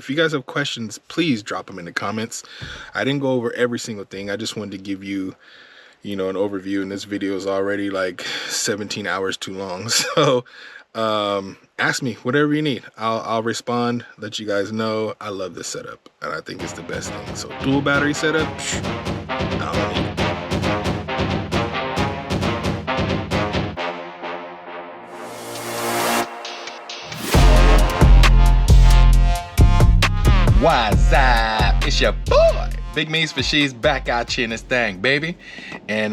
if you guys have questions, please drop them in the comments. I didn't go over every single thing. I just wanted to give you, you know, an overview, and this video is already like 17 hours too long. So ask me whatever you need. I'll respond, let you guys know. I love this setup, and I think it's the best thing. So dual battery setup, I don't need it. What's up? It's your boy, Big Me's for She's back out here in this thing, baby. And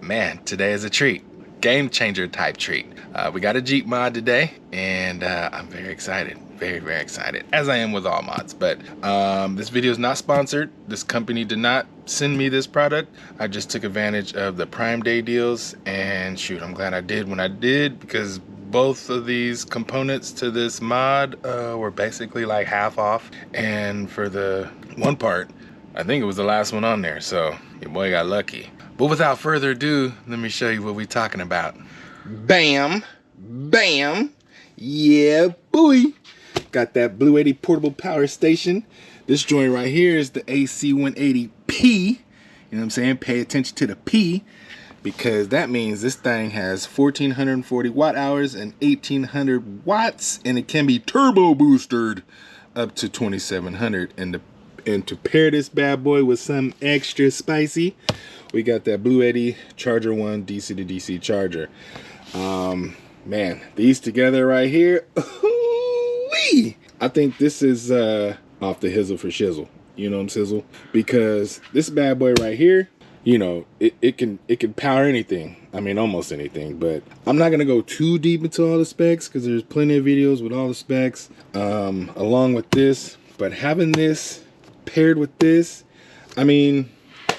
man, today is a treat. Game changer type treat. We got a Jeep mod today, and I'm very excited. Very, very excited, as I am with all mods. But this video is not sponsored. This company did not send me this product. I just took advantage of the Prime Day deals, and shoot, I'm glad I did when I did, because both of these components to this mod were basically like half off. And for the one part, I think it was the last one on there, so your boy got lucky. But without further ado, let me show you what we're talking about. Bam, bam, yeah boy. Got that BLUETTI portable power station. This joint right here is the AC180P. You know what I'm saying? Pay attention to the P, because that means this thing has 1440 watt hours and 1800 watts, and it can be turbo boosted up to 2700. And to pair this bad boy with some extra spicy, we got that BLUETTI Charger 1 DC to DC charger. Man, these together right here, I think this is off the hizzle for shizzle. You know what I'm sizzle? Because this bad boy right here, you know, it can power anything. I mean, almost anything. But I'm not gonna go too deep into all the specs, because there's plenty of videos with all the specs along with this. But having this paired with this, I mean,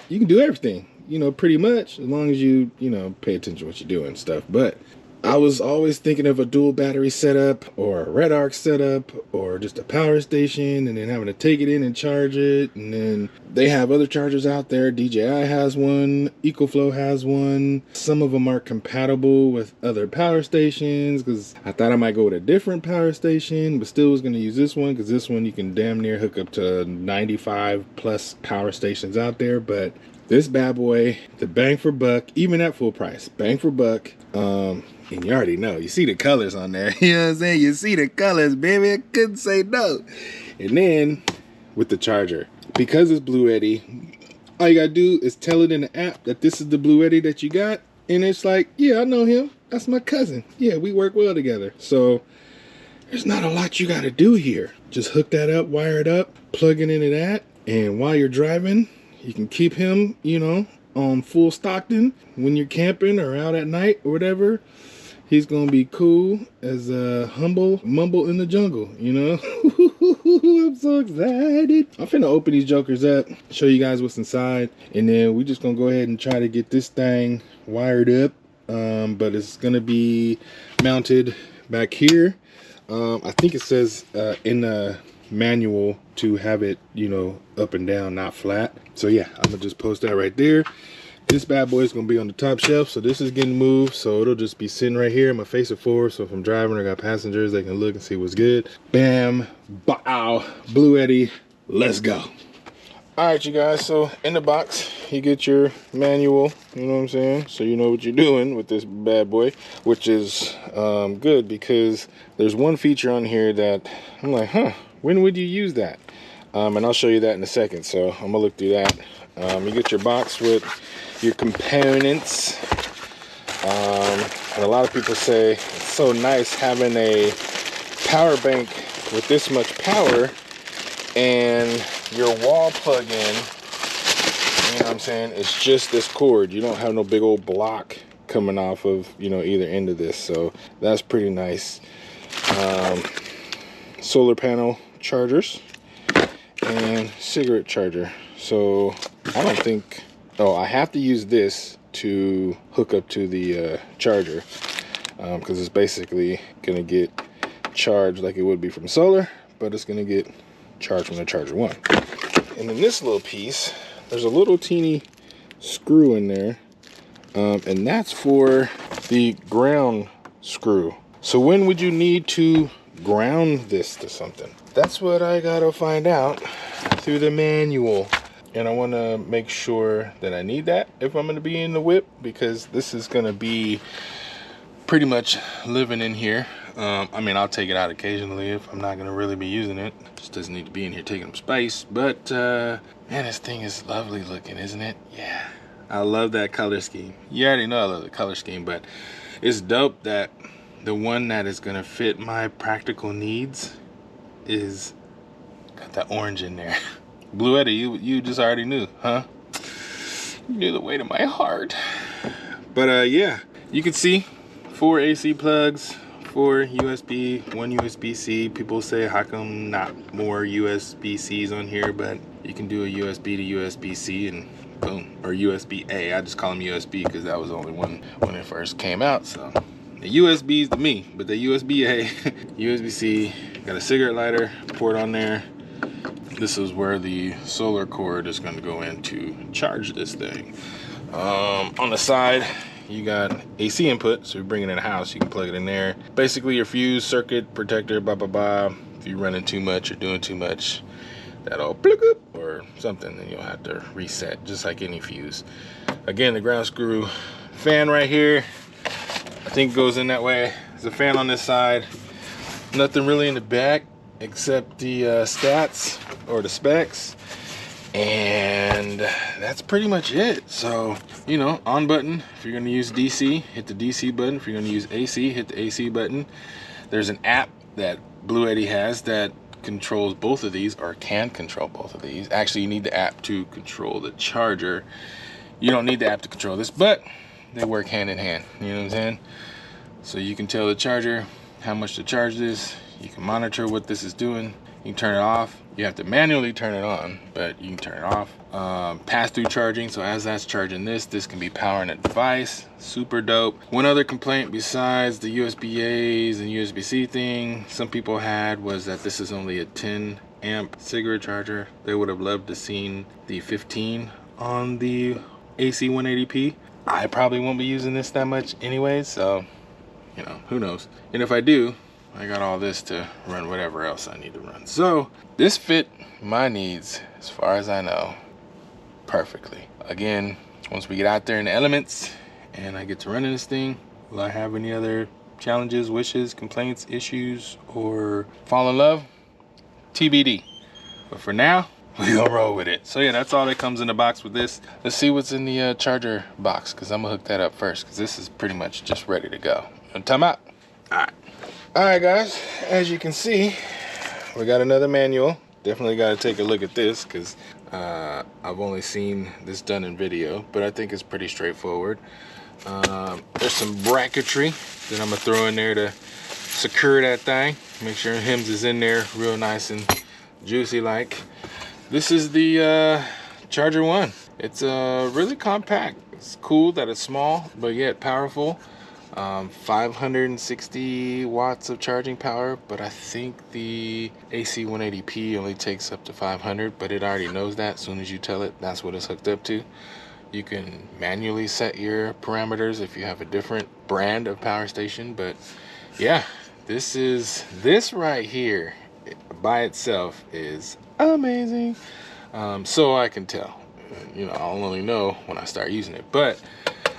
you can do everything, you know, pretty much, as long as you know, pay attention to what you're doing and stuff. But I was always thinking of a dual battery setup, or a red arc setup, or just a power station, and then having to take it in and charge it. And then they have other chargers out there. DJI has one, EcoFlow has one. Some of them are compatible with other power stations, because I thought I might go with a different power station, but still was going to use this one, because this one you can damn near hook up to 95 plus power stations out there. But this bad boy, the bang for buck, even at full price, bang for buck. And you already know, you see the colors on there. You know what I'm saying? You see the colors, baby. I couldn't say no. And then with the charger, because it's BLUETTI, all you gotta do is tell it in the app that this is the BLUETTI that you got, and it's like, yeah, I know him. That's my cousin. Yeah, we work well together. So there's not a lot you gotta do here. Just hook that up, wire it up, plug it into that, and while you're driving, you can keep him, you know, on full Stockton when you're camping or out at night or whatever. He's gonna be cool as a humble mumble in the jungle, you know. I'm so excited. I'm finna open these jokers up, show you guys what's inside, and then we just gonna go ahead and try to get this thing wired up. But it's gonna be mounted back here. I think it says in the manual to have it, you know, up and down, not flat. So yeah, I'm gonna just post that right there. This bad boy is gonna be on the top shelf, so this is getting moved, so it'll just be sitting right here. I'm gonna face it forward, so if I'm driving or got passengers, they can look and see what's good. Bam, bow, BLUETTI, let's go. All right, you guys, so in the box you get your manual, you know what I'm saying, so you know what you're doing with this bad boy, which is good, because there's one feature on here that I'm like, huh, when would you use that? And I'll show you that in a second, so I'm gonna look through that. You get your box with your components, and a lot of people say it's so nice having a power bank with this much power, and your wall plug-in, you know what I'm saying, it's just this cord. You don't have no big old block coming off of, you know, either end of this, so that's pretty nice. Solar panel chargers and cigarette charger. So I don't think, oh, I have to use this to hook up to the charger, because it's basically gonna get charged like it would be from solar, but it's gonna get charged from the Charger 1. And in this little piece, there's a little teeny screw in there, and that's for the ground screw. So when would you need to ground this to something? that's what I gotta find out through the manual. And I want to make sure that I need that if I'm going to be in the whip, because this is going to be pretty much living in here. I mean, I'll take it out occasionally if I'm not going to really be using it. Just doesn't need to be in here taking up space. But man, this thing is lovely looking, isn't it? Yeah, I love that color scheme. You already know I love the color scheme, but it's dope that the one that is going to fit my practical needs is got that orange in there. BLUETTI, you just already knew, huh? You knew the weight of my heart. But yeah, you can see 4 AC plugs, 4 USB, 1 USB-C. People say, how come not more USB-Cs on here? But you can do a USB to USB-C and boom, or USB-A. I just call them USB because that was the only one when it first came out. So the USB's to me, but the USB-A, USB-C, got a cigarette lighter port on there. This is where the solar cord is going to go in to charge this thing. On the side, you got AC input, so you're bringing it in the house, you can plug it in there. Basically your fuse, circuit, protector, blah, blah, blah. If you're running too much or doing too much, that'll plug up or something, and you'll have to reset, just like any fuse. Again, the ground screw fan right here, I think goes in that way. There's a fan on this side. Nothing really in the back except the stats or the specs, and that's pretty much it. So, you know, on button, if you're going to use DC, hit the DC button. If you're going to use AC, hit the AC button. There's an app that BLUETTI has that controls both of these, or can control both of these. Actually, you need the app to control the charger. You don't need the app to control this, but they work hand in hand, you know what I'm saying? So you can tell the charger how much to charge this. You can monitor what this is doing. You can turn it off. You have to manually turn it on, but you can turn it off. Pass-through charging, so as that's charging this can be powering a device. Super dope. One other complaint besides the USB-A's and USB-C thing some people had was that this is only a 10 amp cigarette charger. They would have loved to seen the 15 on the AC180P. I probably won't be using this that much anyways, so, you know, who knows. And if I do, I got all this to run whatever else I need to run. So this fit my needs, as far as I know, perfectly. Again, once we get out there in the elements and I get to running this thing, will I have any other challenges, wishes, complaints, issues, or fall in love? TBD. But for now, we gonna roll with it. So yeah, that's all that comes in the box with this. Let's see what's in the charger box, because I'm gonna hook that up first, because this is pretty much just ready to go. Time out. All right, guys, as you can see, we got another manual. Definitely got to take a look at this, because I've only seen this done in video, but I think it's pretty straightforward. There's some bracketry that I'm gonna throw in there to secure that thing. Make sure Hims is in there real nice and juicy like. This is the Charger 1. It's really compact. It's cool that it's small, but yet powerful. 560 watts of charging power, but I think the AC180P only takes up to 500, but it already knows that. As soon as you tell it that's what it's hooked up to. You can manually set your parameters if you have a different brand of power station, but yeah, this right here by itself is amazing. So I can tell, you know, I'll only know when I start using it, but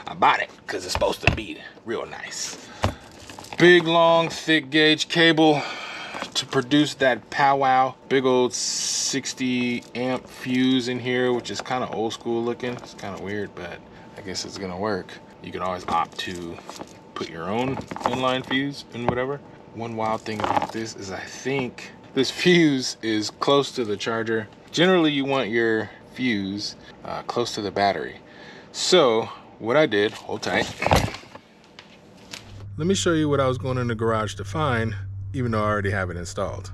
I bought it because it's supposed to be real nice. Big, long, thick gauge cable to produce that powwow. Big old 60 amp fuse in here, which is kind of old school looking. It's kind of weird, but I guess it's gonna work. You can always opt to put your own inline fuse and whatever. One wild thing about this is I think this fuse is close to the charger. Generally, you want your fuse close to the battery. So what I did, hold tight. Let me show you what I was going in the garage to find, even though I already have it installed.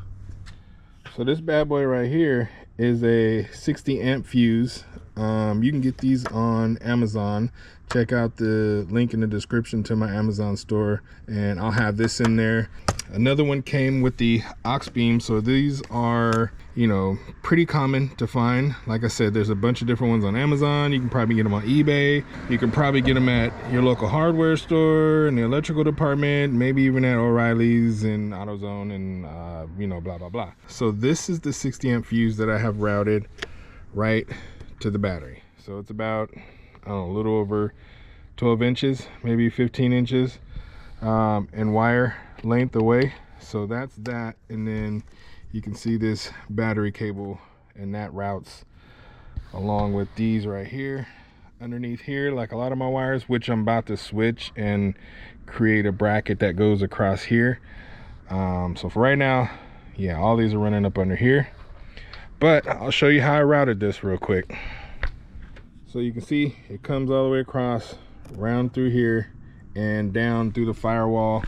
So this bad boy right here is a 60 amp fuse. You can get these on Amazon. Check out the link in the description to my Amazon store, and I'll have this in there. Another one came with the aux beam, so these are you know, pretty common to find. Like I said, there's a bunch of different ones on Amazon. You can probably get them on eBay. You can probably get them at your local hardware store, in the electrical department, maybe even at O'Reilly's and AutoZone and you know, blah blah blah. So this is the 60 amp fuse that I have routed right to the battery. So it's about, I don't know, a little over 12 inches, maybe 15 inches in wire length away. So that's that. And then you can see this battery cable, and that routes along with these right here underneath here, like a lot of my wires, which I'm about to switch and create a bracket that goes across here. So for right now, yeah, all these are running up under here, but I'll show you how I routed this real quick. So you can see it comes all the way across, round through here and down through the firewall.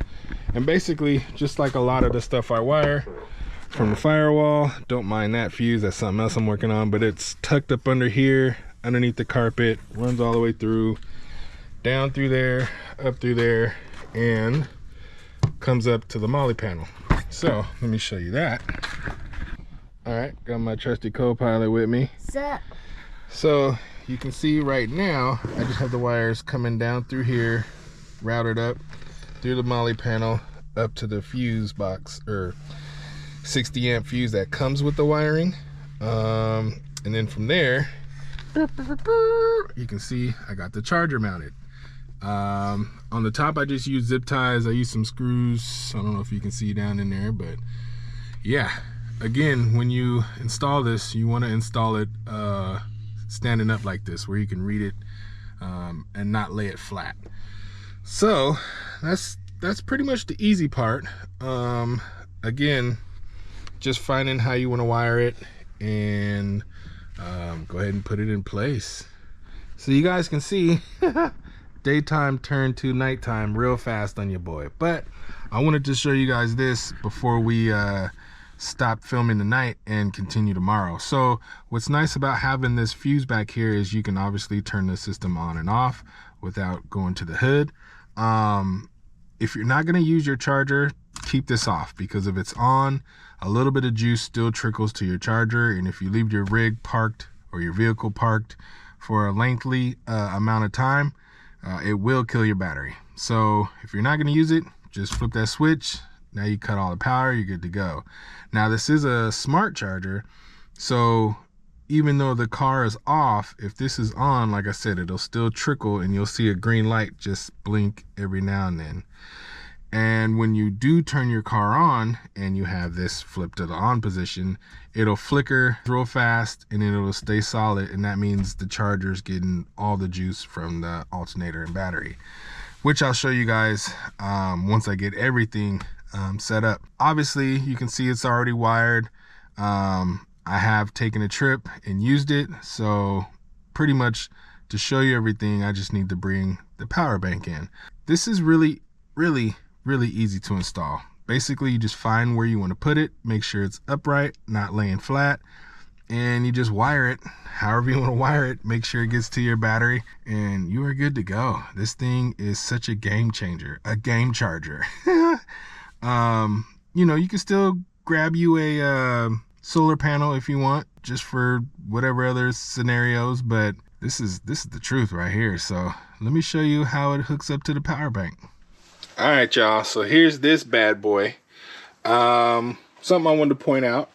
And basically, just like a lot of the stuff I wire from the firewall, don't mind that fuse, that's something else I'm working on, but it's tucked up under here, underneath the carpet, runs all the way through, down through there, up through there, and comes up to the molly panel. So let me show you that. All right, got my trusty co-pilot with me. Sup? So you can see right now, I just have the wires coming down through here, routed up through the molly panel, up to the fuse box, or 60 amp fuse that comes with the wiring. And then from there, you can see I got the charger mounted. On the top, I just use zip ties. I use some screws. I don't know if you can see down in there, but yeah. Again, when you install this, you want to install it standing up like this, where you can read it and not lay it flat. So that's pretty much the easy part. Again, just finding how you want to wire it and go ahead and put it in place. So you guys can see daytime turned to nighttime real fast on your boy. But I wanted to show you guys this before we stop filming tonight and continue tomorrow. So what's nice about having this fuse back here is you can obviously turn the system on and off without going to the hood. If you're not going to use your charger, keep this off, because if it's on, a little bit of juice still trickles to your charger, and if you leave your rig parked or your vehicle parked for a lengthy amount of time, it will kill your battery. So if you're not going to use it, just flip that switch. Now you cut all the power, you're good to go. Now this is a smart charger, so even though the car is off, if this is on, like I said, it'll still trickle and you'll see a green light just blink every now and then. And when you do turn your car on and you have this flipped to the on position, it'll flicker real fast and it'll stay solid, and that means the charger's getting all the juice from the alternator and battery, which I'll show you guys once I get everything set up. Obviously, you can see it's already wired. I have taken a trip and used it, so pretty much to show you everything, I just need to bring the power bank in. This is really easy to install. Basically, you just find where you want to put it, make sure it's upright, not laying flat, and you just wire it however you want to wire it. Make sure it gets to your battery and you are good to go. This thing is such a game changer, a game charger. You know, you can still grab you a solar panel if you want, just for whatever other scenarios, but this is the truth right here. So let me show you how it hooks up to the power bank. All right, y'all, so here's this bad boy. Something I wanted to point out,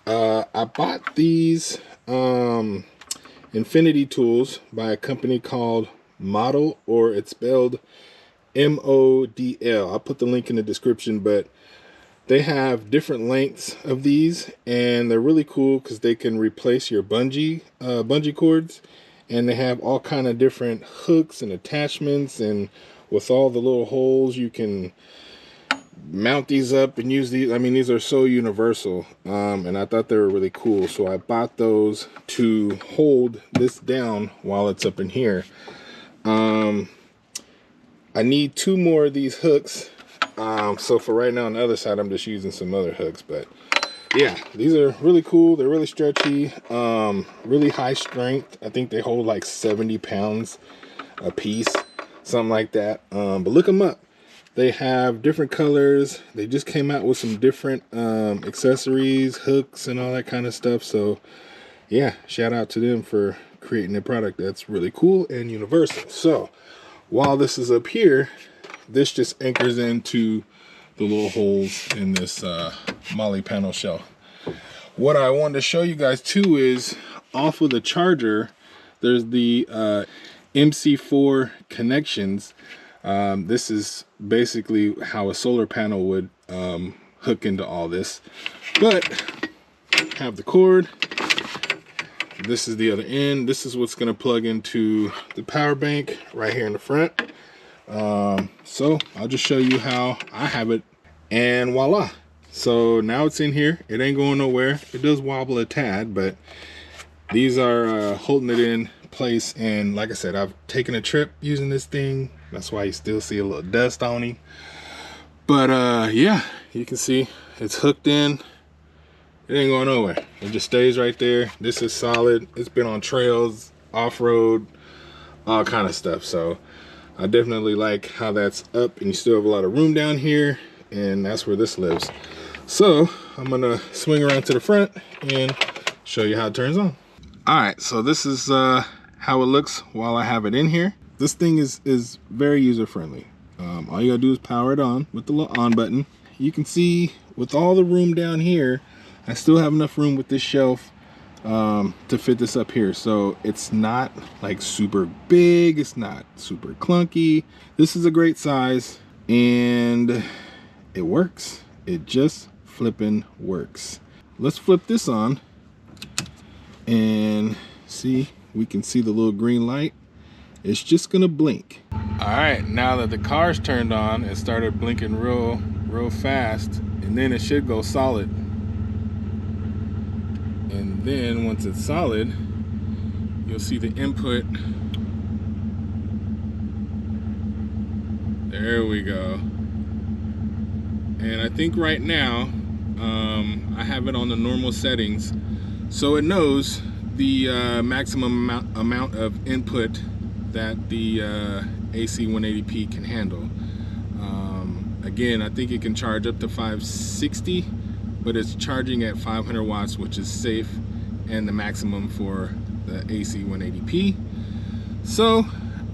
I bought these infinity tools by a company called Model, or it's spelled MODL. I'll put the link in the description, but they have different lengths of these, and they're really cool because they can replace your bungee cords, and they have all kind of different hooks and attachments, and with all the little holes you can mount these up and use these. I mean, these are so universal, and I thought they were really cool, so I bought those to hold this down while it's up in here. I need 2 more of these hooks. So for right now on the other side, I'm just using some other hooks, but yeah, these are really cool. They're really stretchy, really high strength. I think they hold like 70 pounds a piece, something like that. But look them up. They have different colors. They just came out with some different accessories, hooks, and all that kind of stuff. So yeah, shout out to them for creating a product that's really cool and universal. So while this is up here, this just anchors into the little holes in this MOLLE panel shell. What I wanted to show you guys too is off of the charger, there's the MC4 connections. This is basically how a solar panel would hook into all this. But have the cord. This is the other end. This is what's going to plug into the power bank right here in the front. So I'll just show you how I have it, and voila. So now it's in here. It ain't going nowhere. It does wobble a tad, but these are holding it in place. And like I said, I've taken a trip using this thing. That's why you still see a little dust on him. But yeah, you can see it's hooked in. It ain't going nowhere. It just stays right there. This is solid. It's been on trails, off-road, all kind of stuff. So I definitely like how that's up, and you still have a lot of room down here, and that's where this lives. So I'm gonna swing around to the front and show you how it turns on. All right, so this is how it looks while I have it in here. This thing is very user-friendly. All you gotta do is power it on with the little on button. You can see with all the room down here, I still have enough room with this shelf to fit this up here. So it's not like super big, it's not super clunky. This is a great size, and it works. It just flipping works. Let's flip this on and see. We can see the little green light. It's just gonna blink. All right, now that the car's turned on, it started blinking real fast, and then it should go solid. And then once it's solid, you'll see the input. There we go. And I think right now, I have it on the normal settings, so it knows the maximum amount of input that the AC180P can handle. Again, I think it can charge up to 560, but it's charging at 500 watts, which is safe and the maximum for the AC180P. So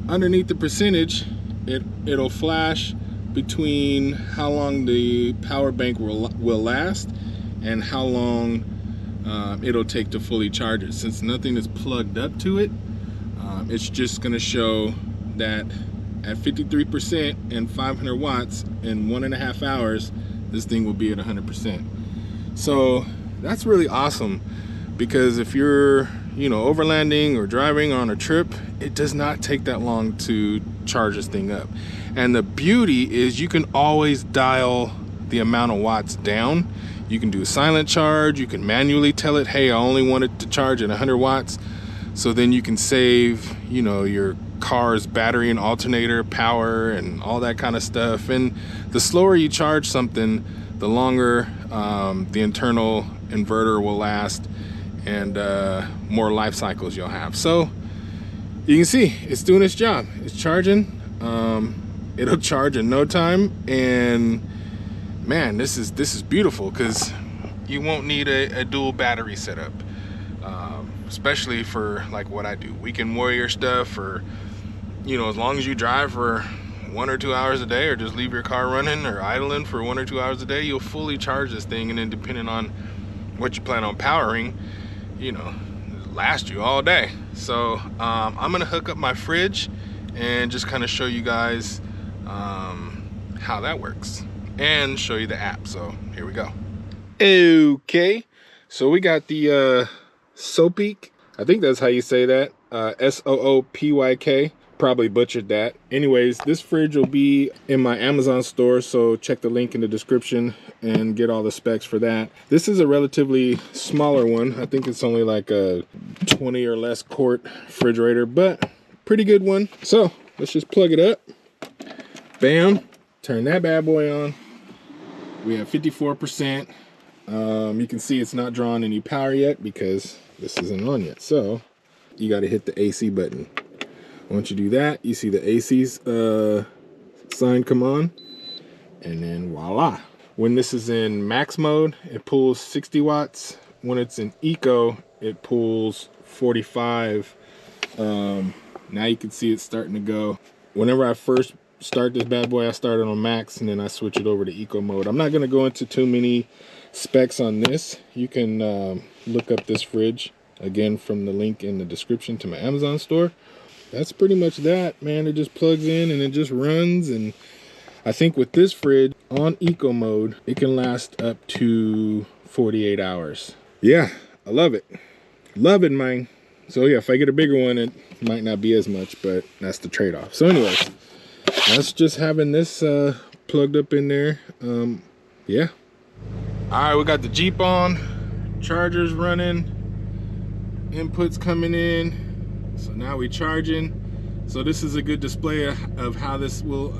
underneath the percentage, it'll flash between how long the power bank will last and how long it'll take to fully charge it. Since nothing is plugged up to it, it's just going to show that at 53% and 500 watts in 1.5 hours, this thing will be at 100%. So that's really awesome, because if you're, you know, overlanding or driving on a trip, it does not take that long to charge this thing up. And the beauty is you can always dial the amount of watts down. You can do a silent charge. You can manually tell it, hey, I only want it to charge at 100 watts. So then you can save, you know, your car's battery and alternator power and all that kind of stuff. And the slower you charge something, the longer the internal inverter will last, and more life cycles you'll have. So you can see it's doing its job. It's charging. It'll charge in no time, and man, this is beautiful, because you won't need a dual battery setup, especially for like what I do, weekend warrior stuff, or, you know, as long as you drive for 1 or 2 hours a day, or just leave your car running or idling for 1 or 2 hours a day, you'll fully charge this thing, and then depending on what you plan on powering, you know, it'll last you all day. So I'm gonna hook up my fridge and just kind of show you guys how that works, and show you the app. So here we go. Okay, so we got the Soopyk, I think that's how you say that, Soopyk. Probably butchered that. Anyways, this fridge will be in my Amazon store, so check the link in the description and get all the specs for that. This is a relatively smaller one. I think it's only like a 20 or less quart refrigerator, but pretty good one. So let's just plug it up. Bam, turn that bad boy on. We have 54%. You can see it's not drawing any power yet because this isn't on yet. So you got to hit the AC button. Once you do that, you see the AC's sign come on. and then voila. When this is in max mode, it pulls 60 watts. When it's in eco, it pulls 45. Now you can see it's starting to go. Whenever I first start this bad boy, I started on max and then I switch it over to eco mode. I'm not going to go into too many specs on this. You can look up this fridge again from the link in the description to my Amazon store. That's pretty much that, man. It just plugs in and it just runs. And I think with this fridge on eco mode, it can last up to 48 hours. Yeah, I love it. Love it, man. So yeah, if I get a bigger one, it might not be as much, but that's the trade-off. So anyways, that's just having this plugged up in there. Yeah. All right, we got the Jeep on, chargers running, inputs coming in. So now we're charging. So this is a good display of how this will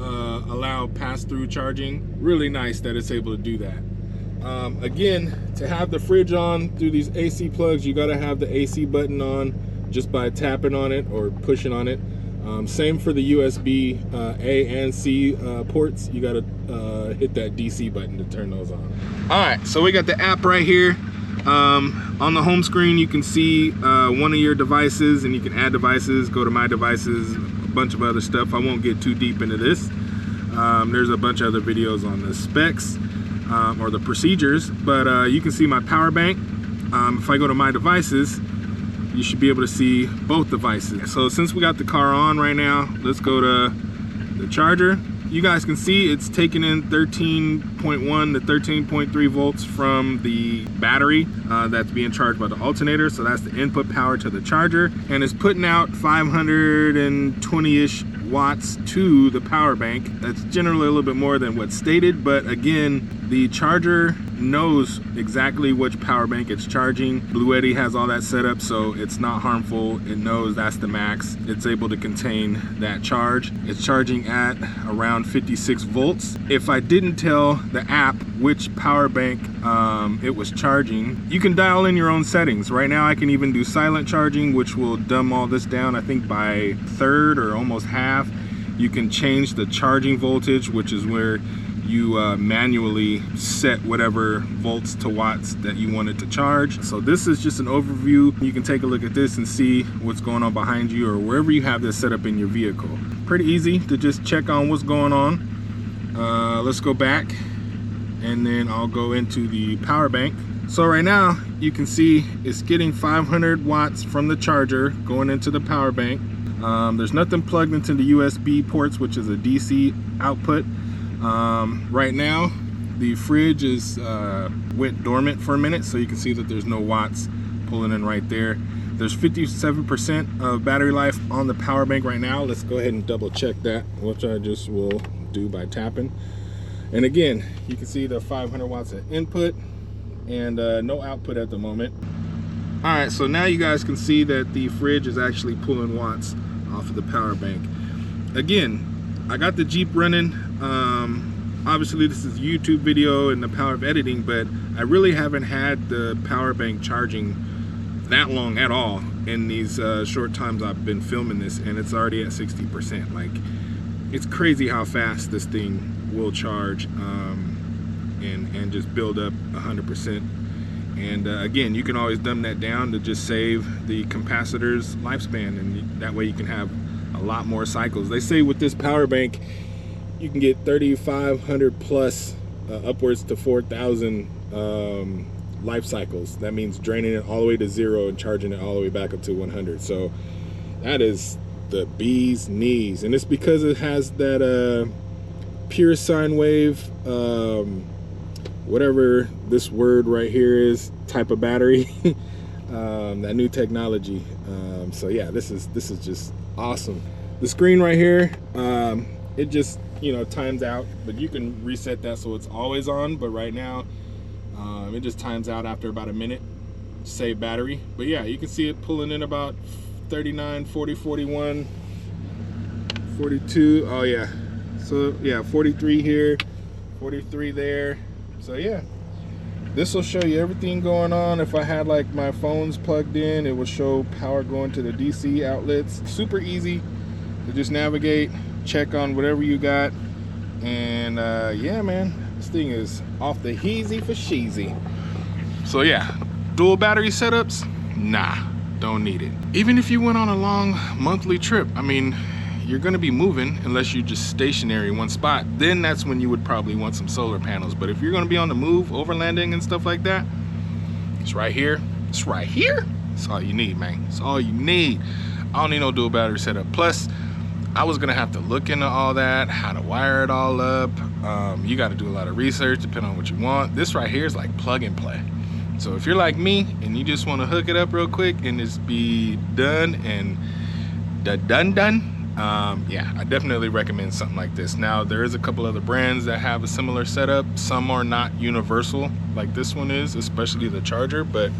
allow pass-through charging. Really nice that it's able to do that. Again, to have the fridge on through these AC plugs, you gotta have the AC button on just by tapping on it or pushing on it. Same for the USB A and C ports. You gotta hit that DC button to turn those on. All right, so we got the app right here. On the home screen, you can see one of your devices, and you can add devices, go to my devices, a bunch of other stuff. I won't get too deep into this. There's a bunch of other videos on the specs or the procedures, but you can see my power bank. If I go to my devices, you should be able to see both devices. So since we got the car on right now, let's go to the charger. You guys can see it's taking in 13.1 to 13.3 volts from the battery that's being charged by the alternator. So that's the input power to the charger, and it's putting out 520-ish watts to the power bank. That's generally a little bit more than what's stated, but again, the charger knows exactly which power bank it's charging. BLUETTI has all that set up, so it's not harmful. It knows that's the max. It's able to contain that charge. It's charging at around 56 volts. If I didn't tell the app which power bank it was charging, you can dial in your own settings. Right now I can even do silent charging, which will dumb all this down, I think by third or almost half. You can change the charging voltage, which is where you manually set whatever volts to watts that you want it to charge. So this is just an overview. You can take a look at this and see what's going on behind you or wherever you have this set up in your vehicle. Pretty easy to just check on what's going on. Let's go back and then I'll go into the power bank. So right now you can see it's getting 500 watts from the charger going into the power bank. There's nothing plugged into the USB ports, which is a DC output. Right now the fridge is went dormant for a minute, so you can see that there's no watts pulling in right there. There's 57% of battery life on the power bank right now. Let's go ahead and double check that, which I just will do by tapping. And again, you can see the 500 watts of input and no output at the moment. All right, so now you guys can see that the fridge is actually pulling watts off of the power bank. Again, I got the Jeep running. Obviously this is a YouTube video and the power of editing, but I really haven't had the power bank charging that long at all in these short times I've been filming this, and it's already at 60%. Like, it's crazy how fast this thing will charge and just build up 100%. And again, you can always dumb that down to just save the capacitor's lifespan, and that way you can have a lot more cycles. They say with this power bank you can get 3,500 plus upwards to 4,000 life cycles. That means draining it all the way to 0 and charging it all the way back up to 100. So that is the bee's knees, and it's because it has that pure sine wave, whatever this word right here is, type of battery. That new technology. So yeah, this is just awesome. The screen right here, it just, you know, times out, but you can reset that so it's always on. But right now it just times out after about a minute, save battery. But yeah, you can see it pulling in about 39, 40, 41, 42. Oh yeah, so yeah, 43 here, 43 there. So yeah, this will show you everything going on. If I had like my phones plugged in, it would show power going to the DC outlets. Super easy to just navigate, check on whatever you got. And yeah, man, this thing is off the heezy for sheezy. So yeah, dual battery setups, nah, don't need it. Even if you went on a long monthly trip, I mean, you're gonna be moving unless you're just stationary in one spot, then that's when you would probably want some solar panels. But if you're gonna be on the move, overlanding and stuff like that, it's right here. It's right here. It's all you need, man. It's all you need. I don't need no dual battery setup. Plus, I was gonna have to look into all that, how to wire it all up. You gotta do a lot of research depending on what you want. This right here is like plug and play. So if you're like me and you just wanna hook it up real quick and just be done and done, yeah, I definitely recommend something like this. Now, there is a couple other brands that have a similar setup. Some are not universal like this one is, especially the Charger, but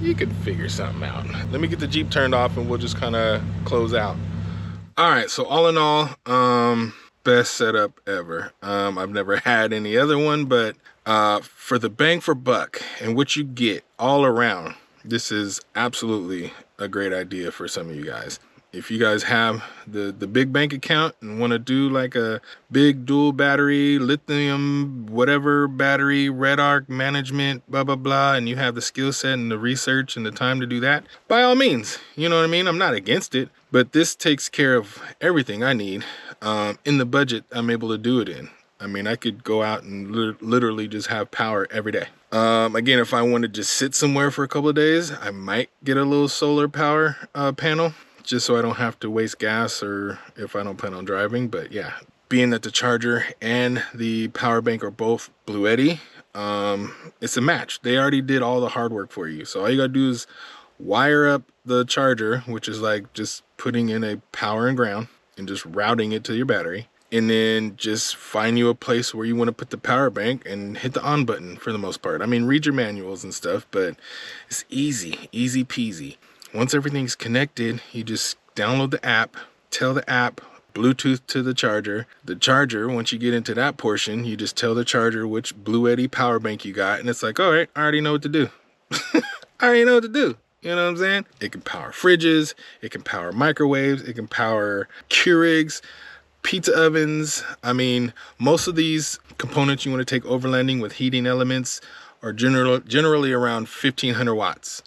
you could figure something out. Let me get the Jeep turned off and we'll just kind of close out. All right, so all in all, best setup ever. I've never had any other one, but for the bang for buck and what you get all around, this is absolutely a great idea for some of you guys. If you guys have the big bank account and want to do like a big dual battery, lithium, whatever battery, red arc management, blah, blah, blah, and you have the skill set and the research and the time to do that, by all means, you know what I mean? I'm not against it, but this takes care of everything I need in the budget I'm able to do it in. I mean, I could go out and literally just have power every day. Again, if I want to just sit somewhere for a couple of days, I might get a little solar power panel, just so I don't have to waste gas or if I don't plan on driving. But yeah, being that the Charger and the power bank are both BLUETTI, it's a match. They already did all the hard work for you. So all you gotta do is wire up the Charger, which is like just putting in a power and ground and just routing it to your battery. And then just find you a place where you want to put the power bank and hit the on button for the most part. I mean, read your manuals and stuff, but it's easy peasy. Once everything's connected, you just download the app, tell the app, Bluetooth to the Charger. The Charger, once you get into that portion, you just tell the Charger which BLUETTI power bank you got, and it's like, all right, I already know what to do. I already know what to do. You know what I'm saying? It can power fridges, it can power microwaves, it can power Keurigs, pizza ovens. I mean, most of these components you want to take overlanding with heating elements are generally around 1500 watts.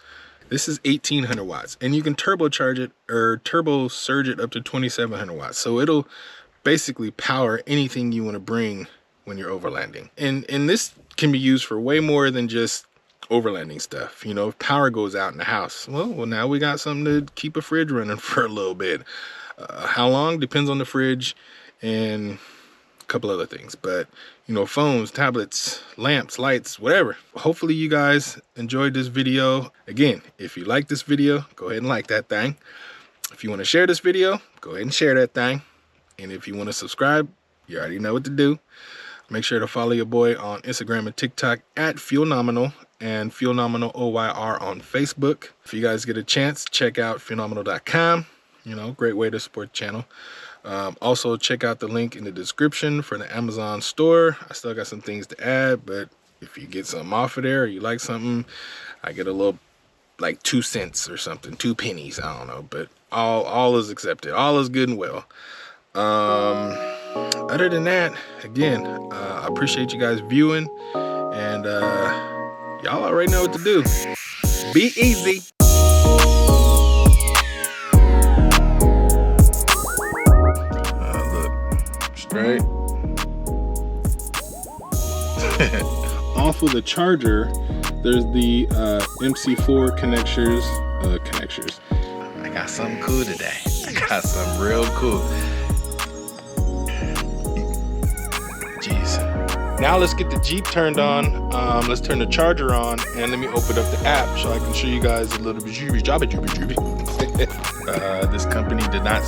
This is 1800 watts, and you can turbocharge it or turbo surge it up to 2700 watts. So it'll basically power anything you want to bring when you're overlanding. And this can be used for way more than just overlanding stuff. You know, if power goes out in the house, well, now we got something to keep a fridge running for a little bit. How long depends on the fridge and a couple other things, but you know, phones, tablets, lamps, lights, whatever. Hopefully you guys enjoyed this video. Again, if you like this video, go ahead and like that thing. If you want to share this video, go ahead and share that thing. And if you want to subscribe, you already know what to do. Make sure to follow your boy on Instagram and TikTok at Fuelnominal and Fuelnominal OYR on Facebook. If you guys get a chance, check out fuelnominal.com. You know, great way to support the channel. Also, check out the link in the description for the Amazon store. I still got some things to add, but if you get something off of there or you like something, I get a little, like 2 cents or something, 2 pennies, I don't know, but all is accepted. All is good and well. Other than that, again, I appreciate you guys viewing, and y'all already know what to do. Be easy. Right. Off of the Charger, there's the MC4 connectors. I got something cool today. I got something real cool. Jeez. Now let's get the Jeep turned on. Let's turn the Charger on, and let me open up the app so I can show you guys a little bit. This company did not